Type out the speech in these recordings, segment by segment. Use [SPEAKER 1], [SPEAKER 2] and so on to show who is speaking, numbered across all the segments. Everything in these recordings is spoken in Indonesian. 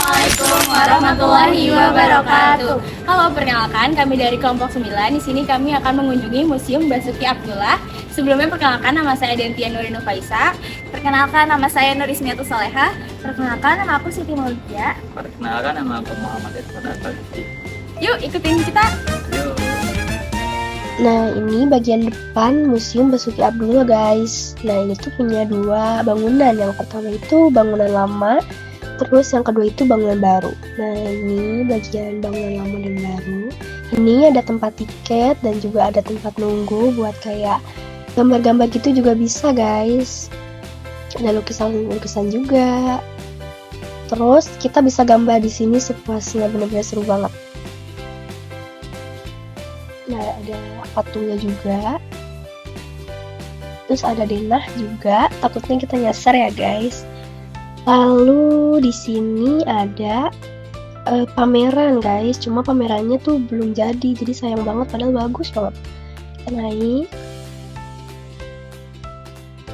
[SPEAKER 1] Assalamualaikum warahmatullahi wabarakatuh. Halo, perkenalkan kami dari kelompok 9. Di sini kami akan mengunjungi Museum Basuki Abdullah. Sebelumnya perkenalkan, nama saya Dentia Nurinu Faisa.
[SPEAKER 2] Perkenalkan, nama saya Nur Ismiatus Soleha.
[SPEAKER 1] Perkenalkan, nama aku Siti Maulidia.
[SPEAKER 3] Perkenalkan, nama aku Muhammad Irfan Al-Fatih.
[SPEAKER 1] Yuk ikutin kita.
[SPEAKER 3] Yuk.
[SPEAKER 4] Nah, ini bagian depan Museum Basuki Abdullah, guys. Nah, ini tuh punya dua bangunan. Yang pertama itu bangunan lama, terus yang kedua itu bangunan baru. Nah, ini bagian bangunan lama dan baru. Ini ada tempat tiket dan juga ada tempat nunggu buat kayak gambar-gambar gitu juga bisa, guys. Ada lukisan-lukisan juga. Terus kita bisa gambar di sini sepuasnya, benar-benar seru banget. Nah, ada patungnya juga. Terus ada denah juga. Takutnya kita nyasar ya, guys. Lalu di sini ada pameran, guys. Cuma pamerannya tuh belum jadi sayang banget. Padahal bagus banget. Kita naik.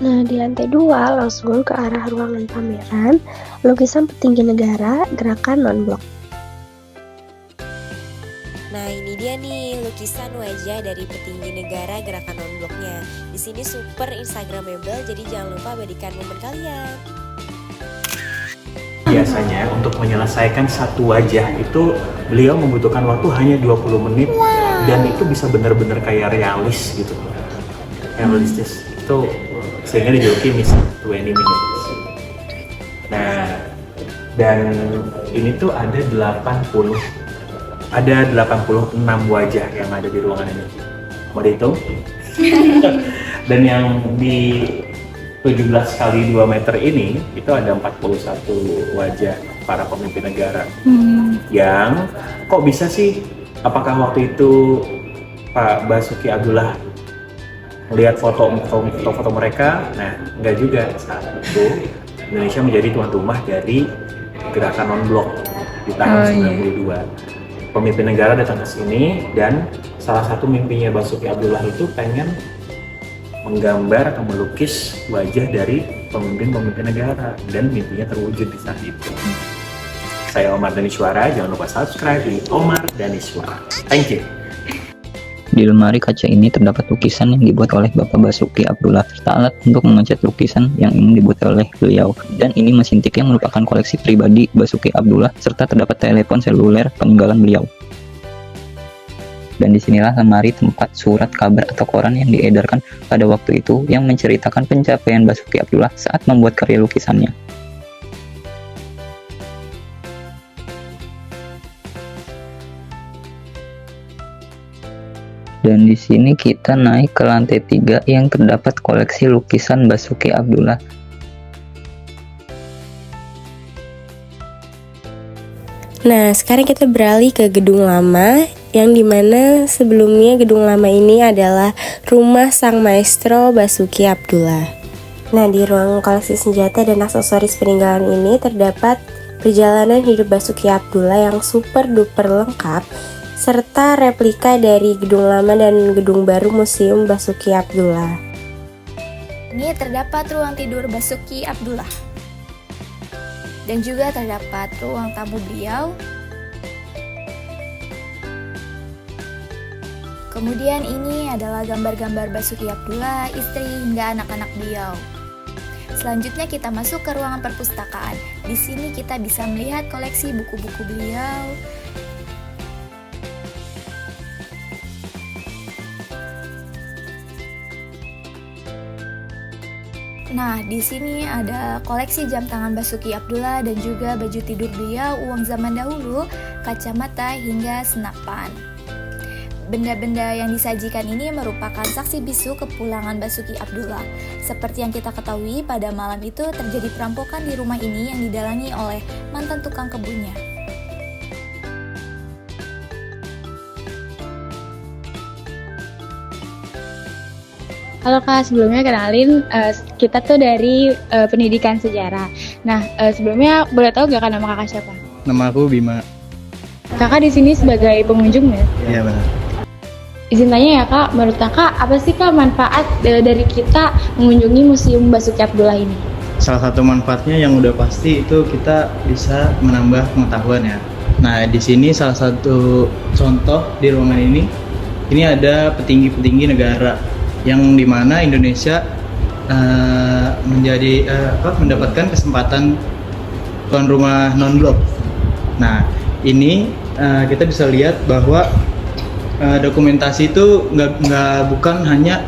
[SPEAKER 4] Nah, di lantai 2 langsung ke arah ruangan pameran. Lukisan petinggi negara, gerakan non-blok.
[SPEAKER 5] Nah, ini dia nih lukisan wajah dari petinggi negara gerakan non-bloknya. Di sini super instagramable, jadi jangan lupa abadikan momen kalian.
[SPEAKER 6] Biasanya untuk menyelesaikan satu wajah itu beliau membutuhkan waktu hanya 20 menit. Dan itu bisa benar-benar kayak realis gitu. Realistis. Itu sehingga dijuluki Miss 20 Minutes. Nah, dan ini tuh ada 86 wajah yang ada di ruangan ini. Mau dihitung? Dan yang di 17 kali 2 meter ini itu ada 41 wajah para pemimpin negara. Yang kok bisa sih? Apakah waktu itu Pak Basuki Abdullah melihat foto-foto mereka? Nah, enggak juga. Saat itu Indonesia menjadi tuan rumah dari gerakan non-blok di tahun 92. Pemimpin negara datang ke sini dan salah satu mimpinya Basuki Abdullah itu pengen menggambar atau melukis wajah dari pemimpin-pemimpin negara, dan mimpinya terwujud di saat itu. Saya Omar Daniswara, jangan lupa subscribe di Omar Daniswara. Thank you.
[SPEAKER 3] Di lemari kaca ini terdapat lukisan yang dibuat oleh Bapak Basuki Abdullah serta alat untuk mengecat lukisan yang ingin dibuat oleh beliau. Dan ini mesin tik yang merupakan koleksi pribadi Basuki Abdullah serta terdapat telepon seluler peninggalan beliau. Dan disinilah lemari tempat surat kabar atau koran yang diedarkan pada waktu itu yang menceritakan pencapaian Basuki Abdullah saat membuat karya lukisannya. Dan di sini kita naik ke lantai 3 yang terdapat koleksi lukisan Basuki Abdullah.
[SPEAKER 5] Nah, sekarang kita beralih ke gedung lama, yang dimana sebelumnya gedung lama ini adalah rumah sang maestro Basuki Abdullah. Nah, di ruang koleksi senjata dan aksesoris peninggalan ini terdapat perjalanan hidup Basuki Abdullah yang super duper lengkap, serta replika dari gedung lama dan gedung baru Museum Basuki Abdullah.
[SPEAKER 2] Ini terdapat ruang tidur Basuki Abdullah. Dan juga terdapat ruang tamu beliau. Kemudian ini adalah gambar-gambar Basuki Abdullah, istri hingga anak-anak beliau. Selanjutnya kita masuk ke ruangan perpustakaan. Di sini kita bisa melihat koleksi buku-buku beliau. Nah, di sini ada koleksi jam tangan Basuki Abdullah dan juga baju tidur beliau, uang zaman dahulu, kacamata hingga senapan. Benda-benda yang disajikan ini merupakan saksi bisu kepulangan Basuki Abdullah. Seperti yang kita ketahui, pada malam itu terjadi perampokan di rumah ini yang didalangi oleh mantan tukang kebunnya.
[SPEAKER 1] Halo Kak, sebelumnya kenalin kita tuh dari pendidikan sejarah. Nah, sebelumnya boleh tahu gak kan nama kakak siapa?
[SPEAKER 7] Nama aku Bima.
[SPEAKER 1] Kakak di sini sebagai pengunjung ya?
[SPEAKER 7] Iya benar.
[SPEAKER 1] Izin tanya ya Kak, menurut Kakak apa sih Kak manfaat dari kita mengunjungi Museum Basuki Abdullah ini?
[SPEAKER 7] salah satu manfaatnya yang udah pasti itu kita bisa menambah pengetahuan ya. Nah, di sini salah satu contoh di ruangan ini ada petinggi-petinggi negara yang dimana Indonesia mendapatkan kesempatan tuan rumah non-blok. Nah, ini kita bisa lihat bahwa dokumentasi itu bukan hanya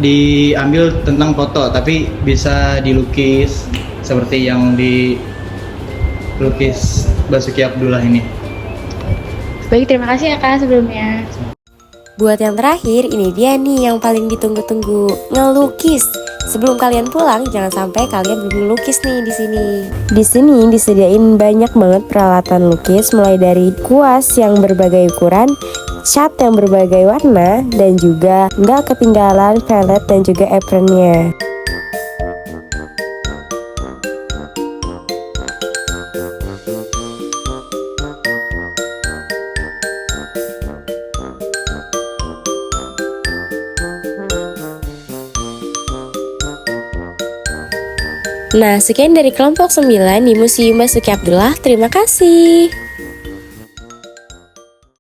[SPEAKER 7] diambil tentang foto, tapi bisa dilukis seperti yang dilukis Basuki Abdullah ini.
[SPEAKER 1] Baik, terima kasih ya Kak sebelumnya.
[SPEAKER 5] Buat yang terakhir, ini dia nih yang paling ditunggu-tunggu, ngelukis. Sebelum kalian pulang, jangan sampai kalian belum lukis nih di sini. Di sini disediain banyak banget peralatan lukis, mulai dari kuas yang berbagai ukuran, cat yang berbagai warna, dan juga nggak ketinggalan palette dan juga apronnya. Nah, sekian dari kelompok 9 di Museum Basuki Abdullah. Terima kasih.